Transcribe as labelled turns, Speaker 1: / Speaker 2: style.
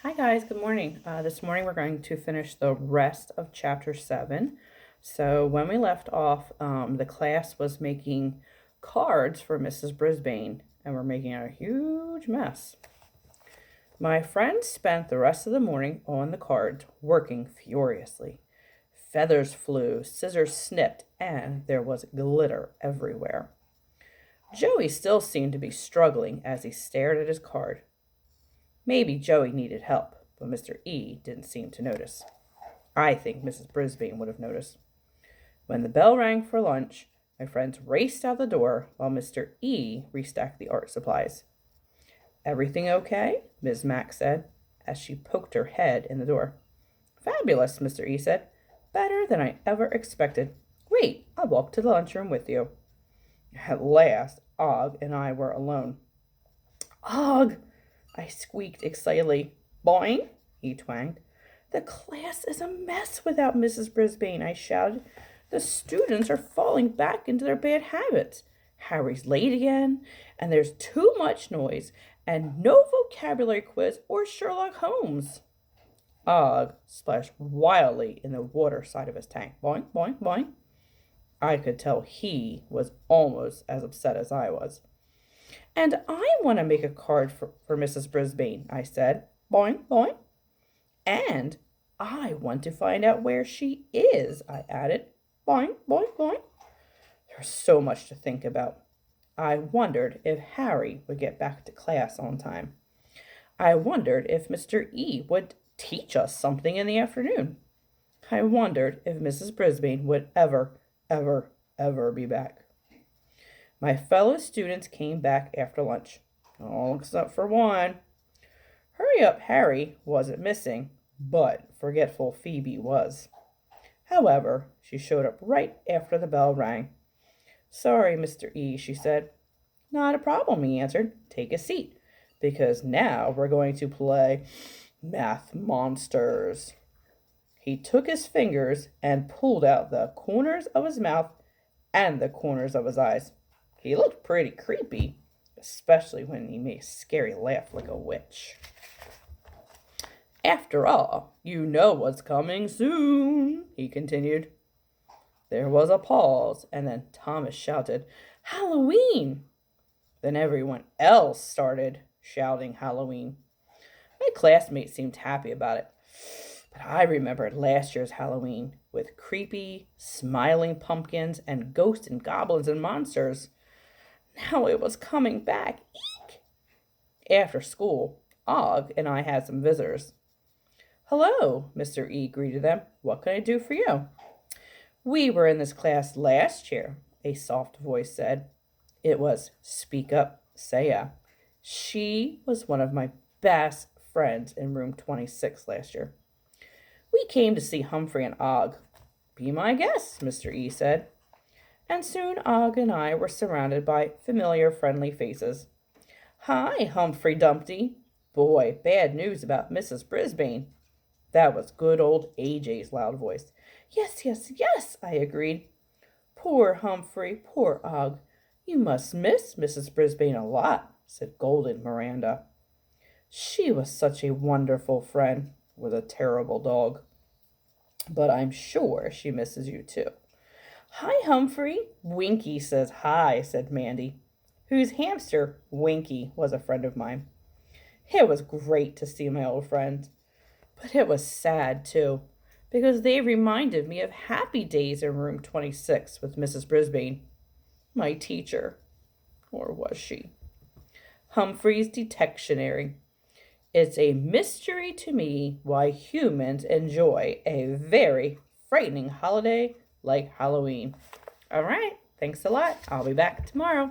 Speaker 1: Hi guys, good morning. This morning we're going to finish the rest of chapter 7. So when we left off, the class was making cards for Mrs. Brisbane, and we're making a huge mess. My friends spent the rest of the morning on the cards, working furiously. Feathers flew, scissors snipped, and there was glitter everywhere. Joey still seemed to be struggling as he stared at his card. Maybe Joey needed help, but Mr. E didn't seem to notice. I think Mrs. Brisbane would have noticed. When the bell rang for lunch, my friends raced out the door while Mr. E restacked the art supplies. Everything okay? Ms. Mack said, as she poked her head in the door. Fabulous, Mr. E said. Better than I ever expected. Wait, I'll walk to the lunchroom with you. At last, Og and I were alone. Og! I squeaked excitedly. Boing! He twanged. The class is a mess without Mrs. Brisbane, I shouted. The students are falling back into their bad habits. Harry's late again, and there's too much noise, and no vocabulary quiz or Sherlock Holmes. Og splashed wildly in the water side of his tank. Boing, boing, boing. I could tell he was almost as upset as I was. And I want to make a card for Mrs. Brisbane, I said. Boing, boing. And I want to find out where she is, I added. Boing, boing, boing. There was so much to think about. I wondered if Harry would get back to class on time. I wondered if Mr. E would teach us something in the afternoon. I wondered if Mrs. Brisbane would ever be back. My fellow students came back after lunch, all except for one. Hurry Up Harry wasn't missing, but forgetful Phoebe was. However, she showed up right after the bell rang. Sorry, Mr. E, she said. Not a problem, he answered. Take a seat, because now we're going to play Math Monsters. He took his fingers and pulled out the corners of his mouth and the corners of his eyes. He looked pretty creepy, especially when he made a scary laugh like a witch. After all, you know what's coming soon, he continued. There was a pause, and then Thomas shouted, Halloween! Then everyone else started shouting Halloween. My classmates seemed happy about it, but I remembered last year's Halloween with creepy, smiling pumpkins and ghosts and goblins and monsters. Now it was coming back. Eek! After school, Og and I had some visitors. Hello, Mr. E greeted them. What can I do for you? We were in this class last year, a soft voice said. It was Speak Up, Saya. She was one of my best friends in room 26 last year. We came to see Humphrey and Og. Be my guest, Mr. E said. And soon Og and I were surrounded by familiar, friendly faces. Hi, Humphrey Dumpty. Boy, bad news about Mrs. Brisbane. That was good old AJ's loud voice. Yes, yes, yes, I agreed. Poor Humphrey, poor Og. You must miss Mrs. Brisbane a lot, said Golden Miranda. She was such a wonderful friend with a terrible dog. But I'm sure she misses you too. Hi, Humphrey. Winky says hi, said Mandy, whose hamster, Winky, was a friend of mine. It was great to see my old friends, but it was sad too, because they reminded me of happy days in room 26 with Mrs. Brisbane, my teacher. Or was she? Humphrey's Detectionary. It's a mystery to me why humans enjoy a very frightening holiday like Halloween. All right, thanks a lot. I'll be back tomorrow.